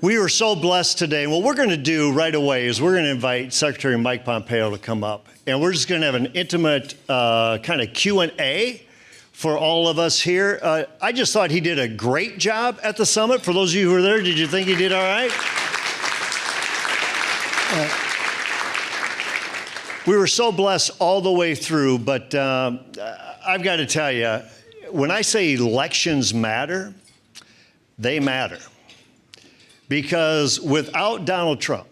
We were so blessed today. What we're going to do right away is we're going to invite Secretary Mike Pompeo to come up, and we're just going to have an intimate kind of Q&A for all of us here. I just thought he did a great job at the summit. For those of you who were there, did you think he did all right? We were so blessed all the way through, but I've got to tell you, when I say elections matter, they matter. Because without Donald Trump,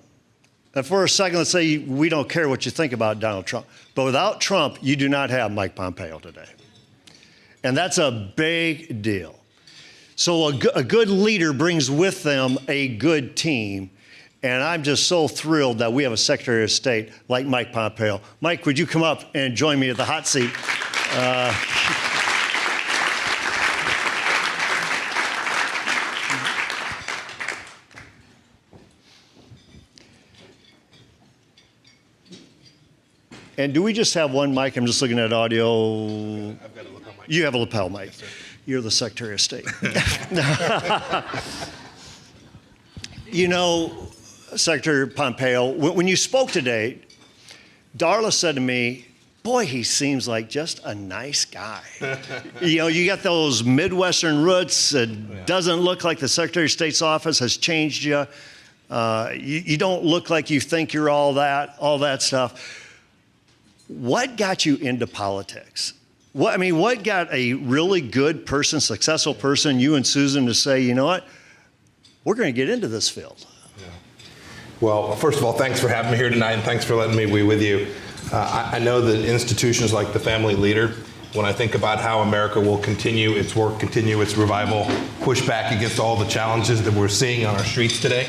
and for a second, let's say we don't care what you think about Donald Trump, but without Trump, you do not have Mike Pompeo today. And that's a big deal. So a good leader brings with them a good team. And I'm just so thrilled that we have a Secretary of State like Mike Pompeo. Mike, would you come up and join me at the hot seat? And do we just have one mic? I'm just looking at audio. I've got a lapel mic. You have a lapel mic. Yes, sir. You're the Secretary of State. You know, Secretary Pompeo, when you spoke today, Darla said to me, boy, he seems like just a nice guy. You know, you got those Midwestern roots. It doesn't look like the Secretary of State's office has changed you. You don't look like you think you're all that stuff. What got you into politics? What got a really good person, successful person, you and Susan, to say, you know what, we're going to get into this field? Yeah. Well, first of all, thanks for having me here tonight, and thanks for letting me be with you. I know that institutions like the Family Leader, when I think about how America will continue its work, continue its revival, push back against all the challenges that we're seeing on our streets today,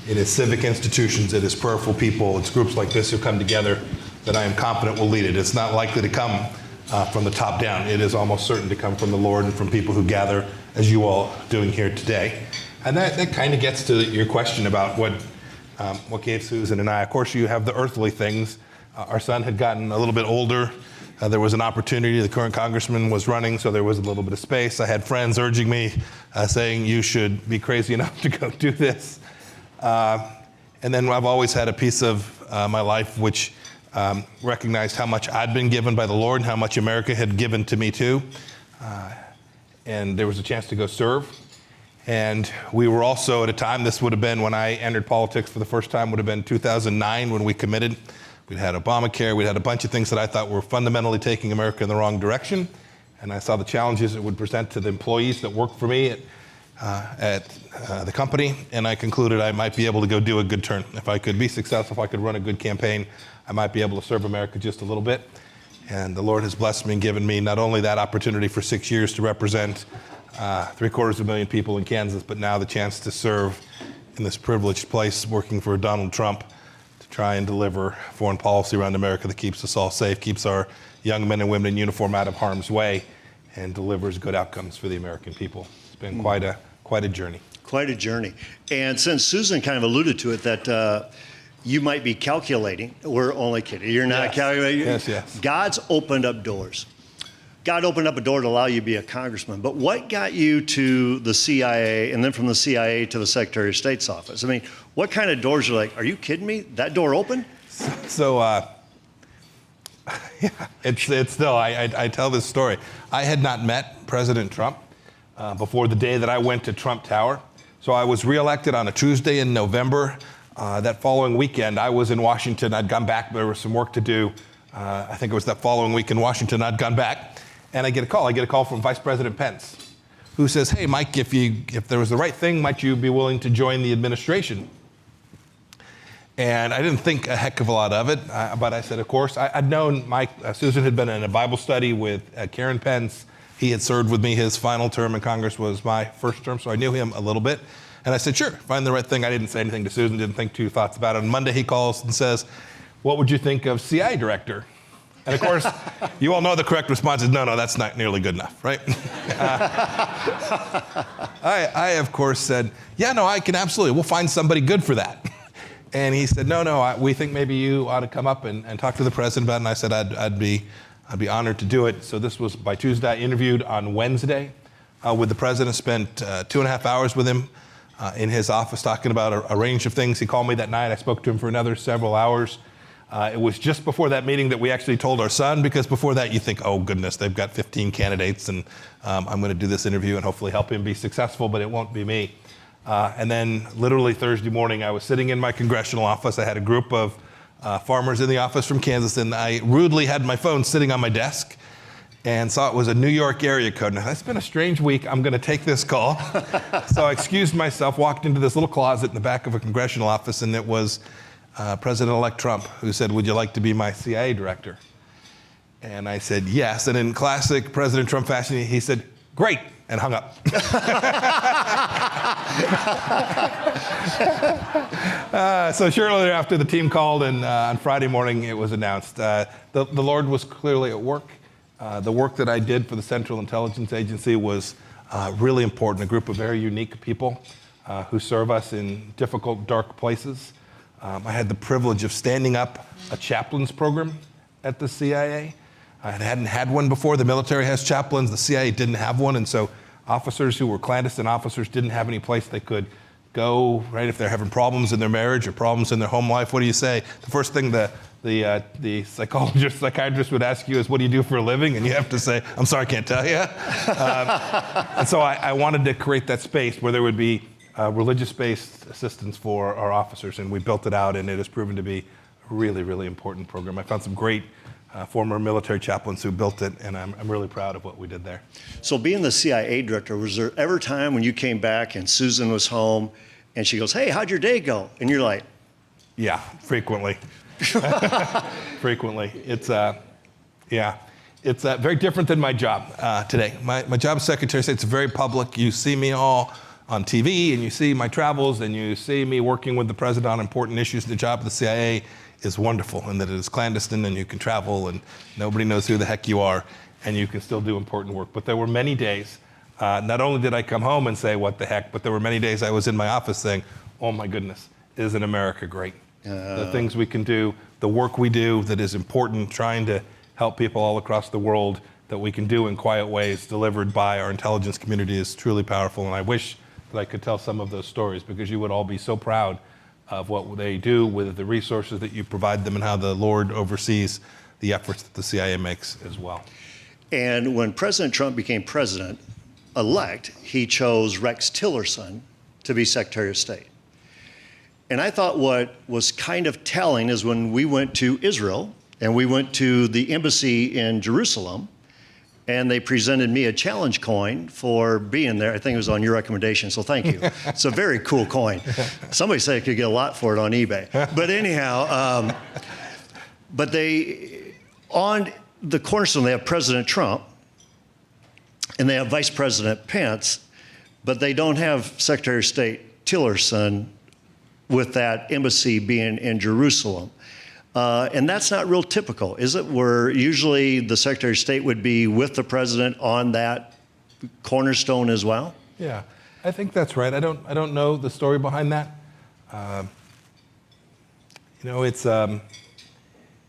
it is civic institutions, it is prayerful people, it's groups like this who come together that I am confident will lead it. It's not likely to come from the top down. It is almost certain to come from the Lord and from people who gather, as you all are doing here today. And that kind of gets to your question about what gave Susan and I. Of course, you have the earthly things. Our son had gotten a little bit older. There was an opportunity. The current congressman was running, so there was a little bit of space. I had friends urging me, saying, you should be crazy enough to go do this. And then I've always had a piece of my life which recognized how much I'd been given by the Lord and how much America had given to me too. And there was a chance to go serve. And we were also at a time, this would have been when I entered politics for the first time, would have been 2009 when we committed. We'd had Obamacare, we'd had a bunch of things that I thought were fundamentally taking America in the wrong direction. And I saw the challenges it would present to the employees that worked for me at the company. And I concluded I might be able to go do a good turn. If I could be successful, if I could run a good campaign, I might be able to serve America just a little bit. And the Lord has blessed me and given me not only that opportunity for 6 years to represent 750,000 people in Kansas, but now the chance to serve in this privileged place working for Donald Trump to try and deliver foreign policy around America that keeps us all safe, keeps our young men and women in uniform out of harm's way, and delivers good outcomes for the American people. It's been quite a journey. Quite a journey. And since Susan kind of alluded to it, that you might be calculating. We're only kidding. You're not calculating. Yes. God's opened up doors. God opened up a door to allow you to be a congressman. But what got you to the CIA and then from the CIA to the Secretary of State's office? I mean, what kind of doors are like, are you kidding me? That door open? So it's still, I tell this story. I had not met President Trump before the day that I went to Trump Tower. So I was reelected on a Tuesday in November. That following weekend, I was in Washington. I'd gone back. There was some work to do. I think it was that following week in Washington. I'd gone back, and I get a call. I get a call from Vice President Pence, who says, "Hey, Mike, if there was the right thing, might you be willing to join the administration?" And I didn't think a heck of a lot of it, but I said, of course. I'd known Mike. Susan had been in a Bible study with Karen Pence. He had served with me. His final term in Congress was my first term, so I knew him a little bit. And I said, sure, find the right thing. I didn't say anything to Susan, didn't think two thoughts about it. On Monday, he calls and says, what would you think of CIA director? And of course, you all know the correct response is, no, that's not nearly good enough, right? I, of course, said, yeah, no, I can absolutely, we'll find somebody good for that. And he said, no, we think maybe you ought to come up and talk to the president about it. And I said, I'd be honored to do it. So this was by Tuesday. I interviewed on Wednesday with the president, spent 2.5 hours with him. in his office talking about a range of things. He called me that night. I spoke to him for another several hours. It was just before that meeting that we actually told our son, because before that you think, oh goodness, they've got 15 candidates and I'm going to do this interview and hopefully help him be successful, but it won't be me. And then literally Thursday morning, I was sitting in my congressional office. I had a group of farmers in the office from Kansas, and I rudely had my phone sitting on my desk and saw it was a New York area code. Now, it's been a strange week. I'm going to take this call. So I excused myself, walked into this little closet in the back of a congressional office, and it was President-elect Trump, who said, would you like to be my CIA director? And I said, yes. And in classic President Trump fashion, he said, great, and hung up. So shortly thereafter, the team called, and on Friday morning, it was announced. The Lord was clearly at work. The work that I did for the Central Intelligence Agency was really important, a group of very unique people who serve us in difficult, dark places. I had the privilege of standing up a chaplains program at the CIA. I hadn't had one before. The military has chaplains. The CIA didn't have one, and so officers who were clandestine officers didn't have any place they could go, right? If they're having problems in their marriage or problems in their home life, what do you say? The first thing the psychiatrist would ask you is, what do you do for a living? And you have to say, I'm sorry, I can't tell you. And so I wanted to create that space where there would be religious-based assistance for our officers, and we built it out, and it has proven to be a really, really important program. I found some great former military chaplains who built it, and I'm really proud of what we did there. So being the CIA director, was there ever a time when you came back and Susan was home and she goes, hey, how'd your day go? And you're like, yeah, frequently. Frequently. It's very different than my job today. My job as Secretary of State, it's very public. You see me all on TV, and you see my travels, and you see me working with the president on important issues. The job of the CIA is wonderful, in that it is clandestine, and you can travel, and nobody knows who the heck you are, and you can still do important work. But there were many days, not only did I come home and say, what the heck, but there were many days I was in my office saying, oh my goodness, isn't America great? The things we can do, the work we do that is important, trying to help people all across the world that we can do in quiet ways, delivered by our intelligence community, is truly powerful. And I wish that I could tell some of those stories, because you would all be so proud of what they do with the resources that you provide them, and how the Lord oversees the efforts that the CIA makes as well. And when President Trump became president-elect, he chose Rex Tillerson to be Secretary of State. And I thought what was kind of telling is when we went to Israel, and we went to the embassy in Jerusalem, and they presented me a challenge coin for being there. I think it was on your recommendation, so thank you. It's a very cool coin. Somebody said I could get a lot for it on eBay. But anyhow, but they, on the cornerstone, they have President Trump, and they have Vice President Pence, but they don't have Secretary of State Tillerson with that embassy being in Jerusalem. And that's not real typical, is it? Where usually the Secretary of State would be with the president on that cornerstone as well? Yeah, I think that's right. I don't know the story behind that.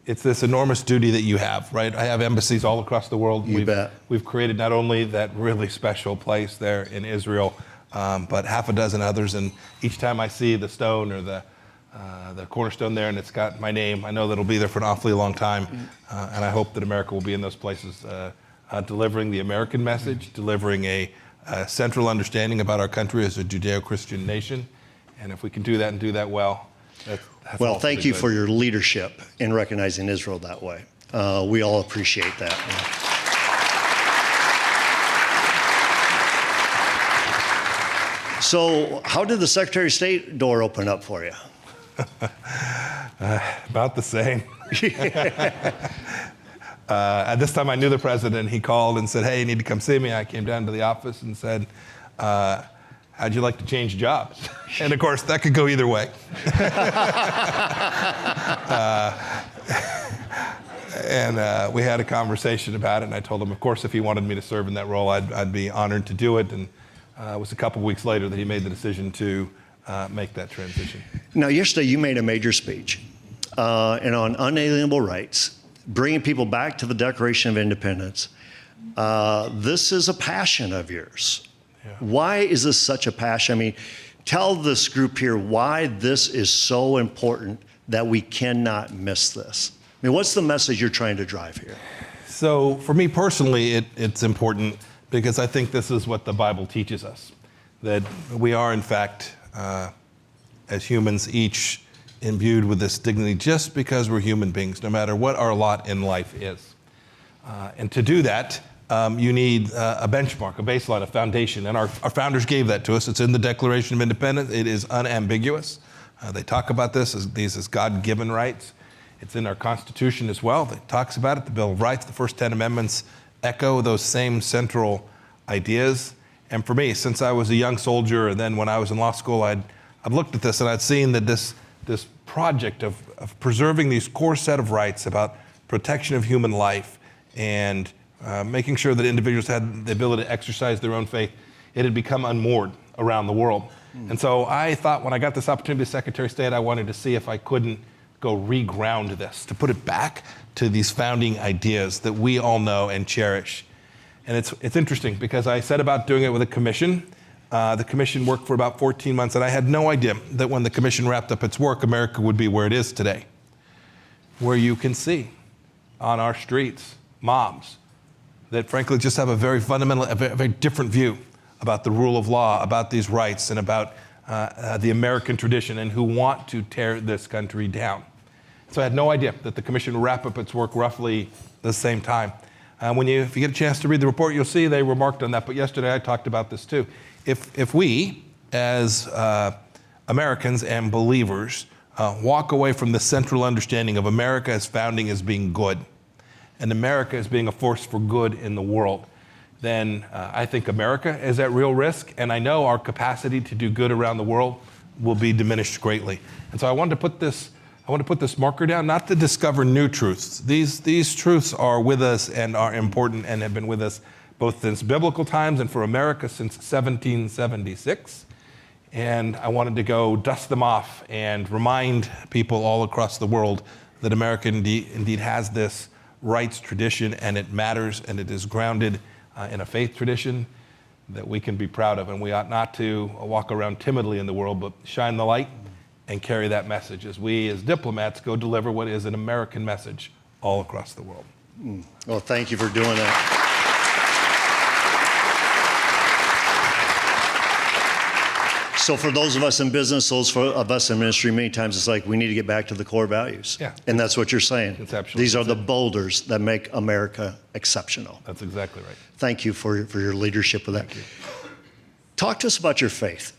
It's this enormous duty that you have, right? I have embassies all across the world. You bet. We've created not only that really special place there in Israel, but half a dozen others. And each time I see the stone or the cornerstone there, and it's got my name, I know that it'll be there for an awfully long time. And I hope that America will be in those places, delivering the American message, delivering a central understanding about our country as a Judeo-Christian nation. And if we can do that and do that well, that's well, thank you for your leadership in recognizing Israel that way. We all appreciate that. So how did the Secretary of State door open up for you? About the same. At this time, I knew the president. He called and said, hey, you need to come see me. I came down to the office and said, how'd you like to change jobs? And of course, that could go either way. And we had a conversation about it, and I told him, of course, if he wanted me to serve in that role, I'd be honored to do it. And it was a couple weeks later that he made the decision to make that transition. Now, yesterday you made a major speech and on unalienable rights, bringing people back to the Declaration of Independence. This is a passion of yours. Yeah. Why is this such a passion? I mean, Tell this group here why this is so important that we cannot miss this. I mean, what's the message you're trying to drive here? So for me personally, it's important because I think this is what the Bible teaches us, that we are, in fact, as humans, each imbued with this dignity just because we're human beings, no matter what our lot in life is. And to do that, you need a benchmark, a baseline, a foundation. And our founders gave that to us. It's in the Declaration of Independence. It is unambiguous. They talk about these as God-given rights. It's in our Constitution as well. It talks about it. The Bill of Rights, the first 10 amendments echo those same central ideas. And for me, since I was a young soldier, and then when I was in law school, I'd looked at this and I'd seen that this project of preserving these core set of rights about protection of human life and making sure that individuals had the ability to exercise their own faith, it had become unmoored around the world. And so I thought when I got this opportunity as Secretary of State, I wanted to see if I couldn't go reground this, to put it back to these founding ideas that we all know and cherish. And it's interesting because I set about doing it with a commission. The commission worked for about 14 months, and I had no idea that when the commission wrapped up its work, America would be where it is today, where you can see on our streets mobs that frankly just have a very fundamental, a very different view about the rule of law, about these rights, and about the American tradition, and who want to tear this country down. So I had no idea that the commission would wrap up its work roughly the same time. If you get a chance to read the report, you'll see they remarked on that, but yesterday I talked about this too. If we, as Americans and believers, walk away from the central understanding of America as founding as being good, and America as being a force for good in the world, then I think America is at real risk, and I know our capacity to do good around the world will be diminished greatly. And so I wanted to put this marker down, not to discover new truths. These truths are with us and are important and have been with us both since biblical times and for America since 1776. And I wanted to go dust them off and remind people all across the world that America indeed has this rights tradition, and it matters, and it is grounded in a faith tradition that we can be proud of. And we ought not to walk around timidly in the world, but shine the light and carry that message as we, as diplomats, go deliver what is an American message all across the world. Well, thank you for doing that. So for those of us in business, those of us in ministry, many times it's like we need to get back to the core values. Yeah. And that's what you're saying. It's absolutely These are the boulders that make America exceptional. That's exactly right. Thank you for your leadership with that. Thank you. Talk to us about your faith.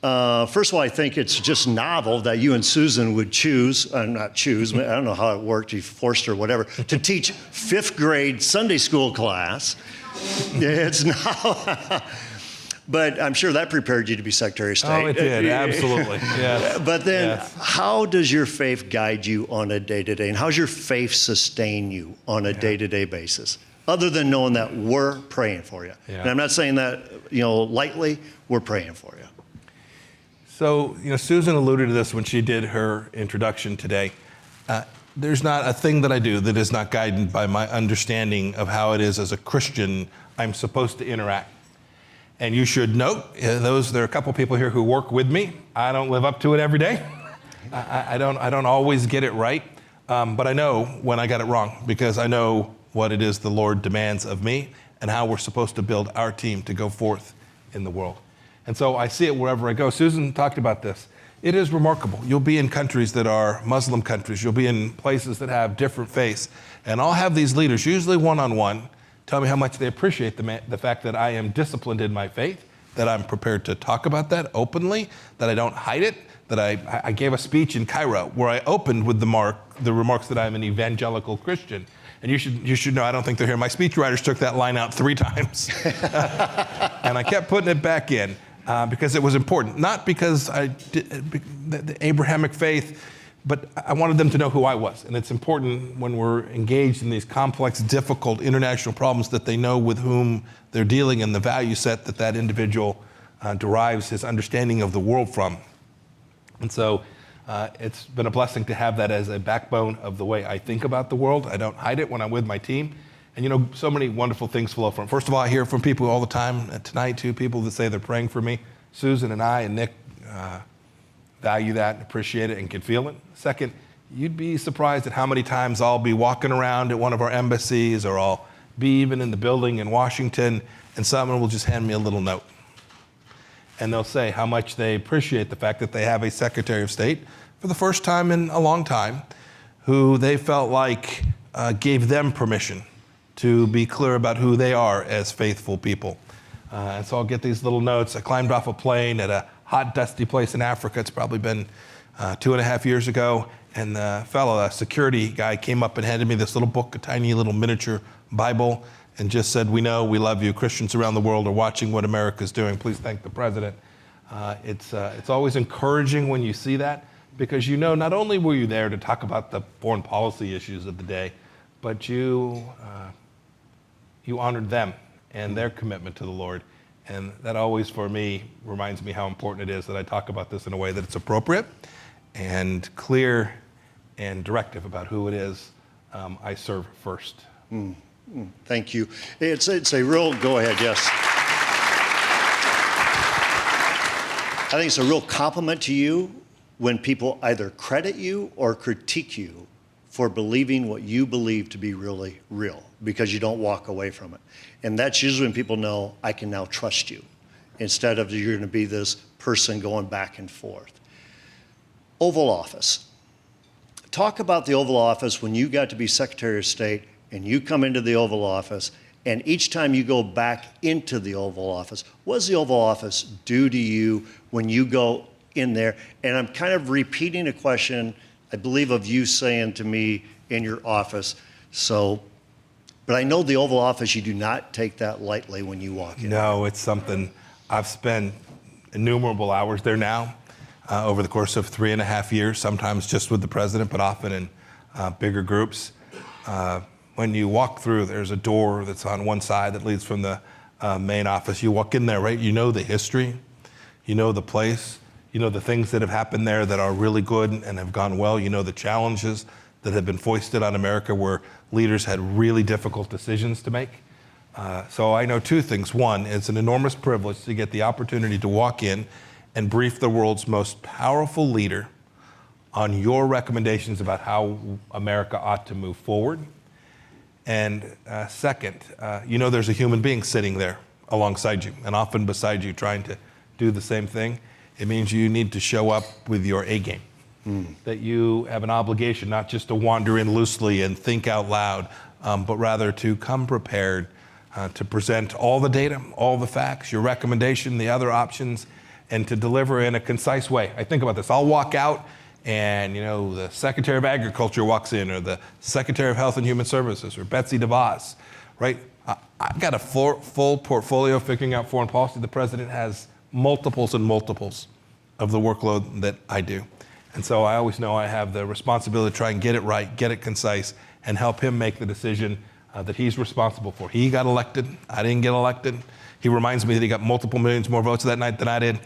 First of all, I think it's just novel that you and Susan would choose, not choose, I don't know how it worked, you forced her or whatever, to teach 5th grade Sunday school class. It's now, but I'm sure that prepared you to be Secretary of State. Oh, it did, absolutely, yes. But then yes. How does your faith guide you on a day-to-day, and how's your faith sustain you on a day-to-day basis? Other than knowing that we're praying for you. Yeah. And I'm not saying that, lightly, we're praying for you. So, Susan alluded to this when she did her introduction today. There's not a thing that I do that is not guided by my understanding of how it is as a Christian I'm supposed to interact. And you should note, there are a couple people here who work with me. I don't live up to it every day. I don't always get it right, but I know when I got it wrong, because I know what it is the Lord demands of me and how we're supposed to build our team to go forth in the world. And so I see it wherever I go. Susan talked about this. It is remarkable. You'll be in countries that are Muslim countries. You'll be in places that have different faiths. And I'll have these leaders, usually one-on-one, tell me how much they appreciate the fact that I am disciplined in my faith, that I'm prepared to talk about that openly, that I don't hide it, that I gave a speech in Cairo where I opened with the remarks that I'm an evangelical Christian. And you should know, I don't think they're here. My speechwriters took that line out 3 times. And I kept putting it back in because it was important. Not because the Abrahamic faith, but I wanted them to know who I was. And it's important when we're engaged in these complex, difficult international problems that they know with whom they're dealing and the value set that individual derives his understanding of the world from. And so it's been a blessing to have that as a backbone of the way I think about the world. I don't hide it when I'm with my team. And so many wonderful things flow from it. First of all, I hear from people all the time, tonight too, people that say they're praying for me. Susan and I and Nick value that, appreciate it, and can feel it. Second, you'd be surprised at how many times I'll be walking around at one of our embassies, or I'll be even in the building in Washington, and someone will just hand me a little note. And they'll say how much they appreciate the fact that they have a Secretary of State for the first time in a long time, who they felt like gave them permission to be clear about who they are as faithful people. And so I'll get these little notes. I climbed off a plane at a hot, dusty place in Africa. It's probably been 2.5 years ago. And the fellow, a security guy, came up and handed me this little book, a tiny little miniature Bible, and just said, "We know, we love you. Christians around the world are watching what America's doing. Please thank the president." It's always encouraging when you see that, because you know not only were you there to talk about the foreign policy issues of the day, but you honored them and their commitment to the Lord. And that always, for me, reminds me how important it is that I talk about this in a way that it's appropriate and clear and directive about who it is I serve first. Thank you. It's a real, go ahead, yes. I think it's a real compliment to you when people either credit you or critique you for believing what you believe to be really real, because you don't walk away from it. And that's usually when people know, I can now trust you, instead of you're going to be this person going back and forth. Oval Office. Talk about the Oval Office when you got to be Secretary of State and you come into the Oval Office, and each time you go back into the Oval Office, what does the Oval Office do to you when you go in there? And I'm kind of repeating a question, I believe, of you saying to me in your office. But I know the Oval Office, you do not take that lightly when you walk in. No, it's something. I've spent innumerable hours there now over the course of 3.5 years, sometimes just with the president, but often in bigger groups. When you walk through, there's a door that's on one side that leads from the main office. You walk in there, right? You know the history, you know the place, you know the things that have happened there that are really good and have gone well. You know the challenges that have been foisted on America where leaders had really difficult decisions to make. So I know two things. One, it's an enormous privilege to get the opportunity to walk in and brief the world's most powerful leader on your recommendations about how America ought to move forward. And second, you know there's a human being sitting there alongside you and often beside you trying to do the same thing. It means you need to show up with your A game. That you have an obligation not just to wander in loosely and think out loud, but rather to come prepared to present all the data, all the facts, your recommendation, the other options, and to deliver in a concise way. I think about this. I'll walk out and, the Secretary of Agriculture walks in, or the Secretary of Health and Human Services, or Betsy DeVos, right? I've got a full portfolio figuring out foreign policy. The president has multiples and multiples of the workload that I do. And so I always know I have the responsibility to try and get it right, get it concise, and help him make the decision that he's responsible for. He got elected. I didn't get elected. He reminds me that he got multiple millions more votes that night than I did,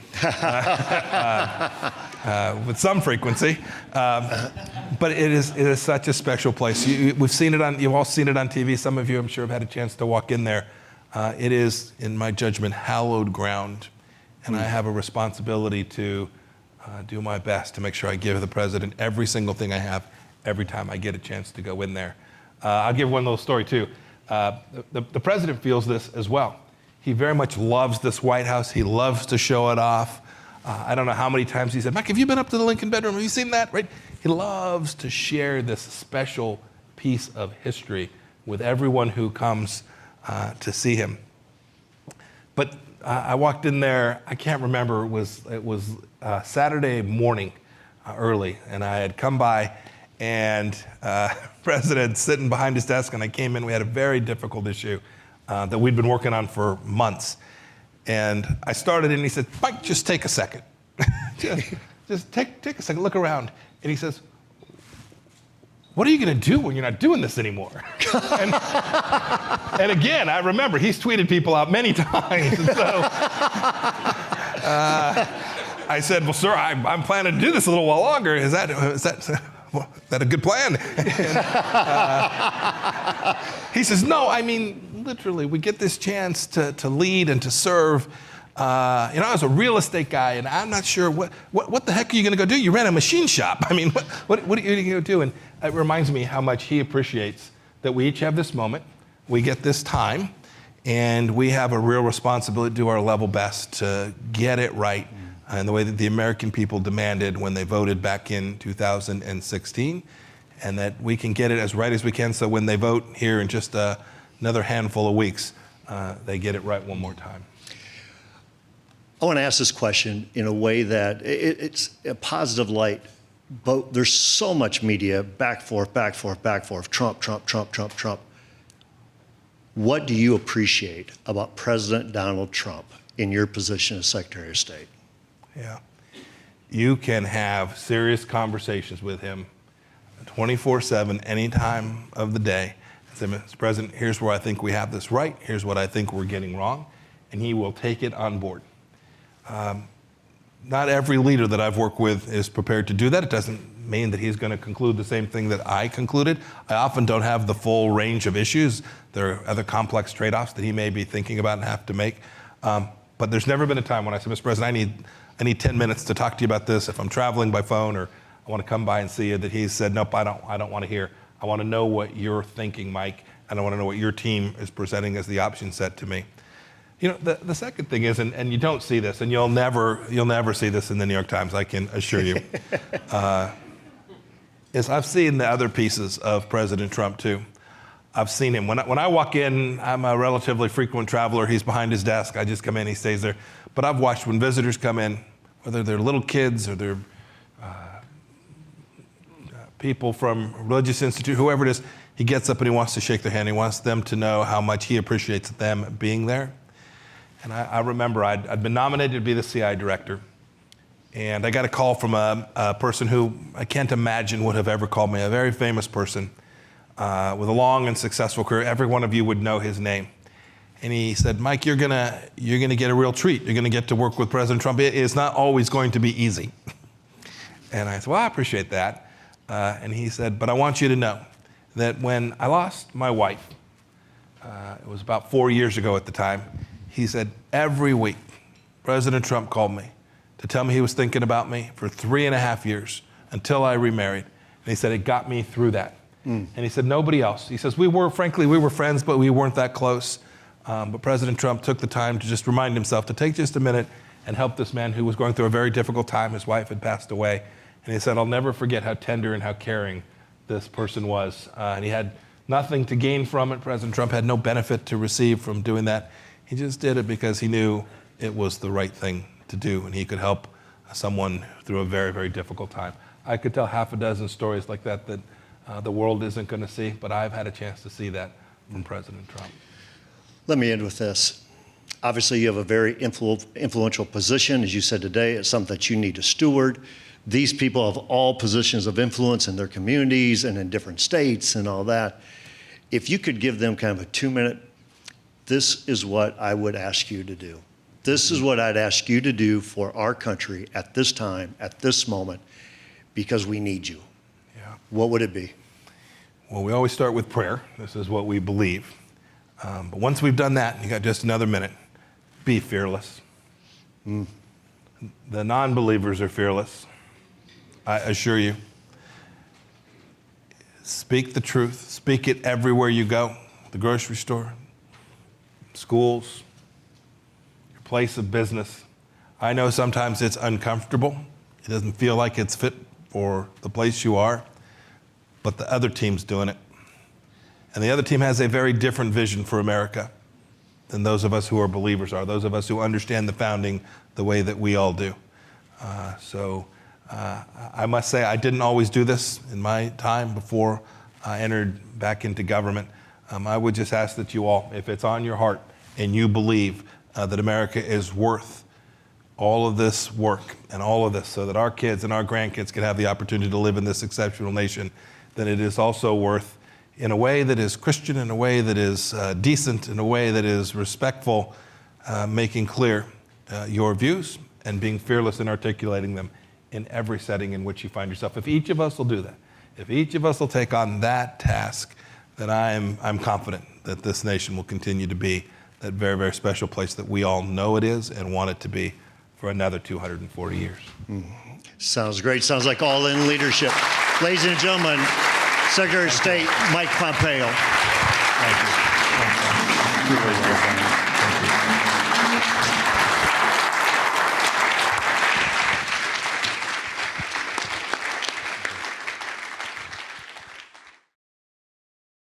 with some frequency. But it is such a special place. You've seen it on. You've all seen it on TV. Some of you, I'm sure, have had a chance to walk in there. It is, in my judgment, hallowed ground, and I have a responsibility to do my best to make sure I give the president every single thing I have every time I get a chance to go in there. I'll give one little story too. The president feels this as well. He very much loves this White House. He loves to show it off. I don't know how many times he said, "Mike, have you been up to the Lincoln bedroom? Have you seen that?" Right? He loves to share this special piece of history with everyone who comes to see him. But I walked in there, I can't remember, it was Saturday morning early, and I had come by, and President sitting behind his desk, and I came in. We had a very difficult issue that we'd been working on for months. And I started, and he said, "Mike, just take a second. just take a second, look around." And he says, "What are you going to do when you're not doing this anymore?" and again, I remember he's tweeted people out many times. And so I said, "Well, sir, I'm planning to do this a little while longer. Is that a good plan?" He says, "No, I mean, literally, we get this chance to lead and to serve I was a real estate guy, and I'm not sure what the heck are you going to go do? You ran a machine shop. I mean, what are you going to go do? And it reminds me how much he appreciates that we each have this moment, we get this time, and we have a real responsibility to do our level best to get it right in the way that the American people demanded when they voted back in 2016, and that we can get it as right as we can so when they vote here in just another handful of weeks, they get it right one more time. I want to ask this question in a way that it's a positive light, but there's so much media, back, forth, Trump, Trump, Trump, Trump, Trump. What do you appreciate about President Donald Trump in your position as Secretary of State? Yeah. You can have serious conversations with him 24/7, any time of the day. Say, Mr. President, here's where I think we have this right. Here's what I think we're getting wrong. And he will take it on board. Not every leader that I've worked with is prepared to do that. It doesn't mean that he's going to conclude the same thing that I concluded. I often don't have the full range of issues. There are other complex trade-offs that he may be thinking about and have to make. But there's never been a time when I said, Mr. President, I need 10 minutes to talk to you about this. If I'm traveling by phone or I want to come by and see you, that he said, nope, I don't want to hear. I want to know what you're thinking, Mike, and I want to know what your team is presenting as the option set to me. You know, the second thing is, and you don't see this, and you'll never see this in the New York Times, I can assure you, is I've seen the other pieces of President Trump too. I've seen him. When I walk in, I'm a relatively frequent traveler. He's behind his desk. I just come in, he stays there. But I've watched when visitors come in, whether they're little kids or they're people from religious institute, whoever it is, he gets up and he wants to shake their hand. He wants them to know how much he appreciates them being there. And I remember I'd been nominated to be the CI director. And I got a call from a person who I can't imagine would have ever called me, a very famous person with a long and successful career. Every one of you would know his name. And he said, Mike, you're gonna get a real treat. You're gonna get to work with President Trump. It's not always going to be easy. And I said, well, I appreciate that. And he said, but I want you to know that when I lost my wife, it was about 4 years ago at the time, he said, every week, President Trump called me to tell me he was thinking about me for 3.5 years until I remarried. And he said, it got me through that. And he said, nobody else. He says, we were friends, but we weren't that close. But President Trump took the time to just remind himself to take just a minute and help this man who was going through a very difficult time. His wife had passed away. And he said, I'll never forget how tender and how caring this person was. And he had nothing to gain from it. President Trump had no benefit to receive from doing that. He just did it because he knew it was the right thing to do, and he could help someone through a very, very difficult time. I could tell half a dozen stories like that the world isn't going to see, but I've had a chance to see that from President Trump. Let me end with this. Obviously, you have a very influential position, as you said today. It's something that you need to steward. These people have all positions of influence in their communities and in different states and all that. If you could give them kind of a 2-minute, this is what I would ask you to do. This is what I'd ask you to do for our country at this time, at this moment, because we need you. Yeah. What would it be? Well, we always start with prayer. This is what we believe. But once we've done that, you got just another minute, be fearless. The non-believers are fearless, I assure you. Speak the truth. Speak it everywhere you go. The grocery store, schools, your place of business. I know sometimes it's uncomfortable. It doesn't feel like it's fit for the place you are, but the other team's doing it. And the other team has a very different vision for America than those of us who are believers are, those of us who understand the founding the way that we all do. I must say I didn't always do this in my time before I entered back into government. I would just ask that you all, if it's on your heart and you believe that America is worth all of this work and all of this so that our kids and our grandkids can have the opportunity to live in this exceptional nation, then it is also worth, in a way that is Christian, in a way that is decent, in a way that is respectful, making clear your views and being fearless in articulating them in every setting in which you find yourself. If each of us will do that, if each of us will take on that task, then I'm confident that this nation will continue to be that very, very special place that we all know it is and want it to be for another 240 years. Sounds great. Sounds like all-in leadership. Ladies and gentlemen, Secretary of State Mike Pompeo. Thank you.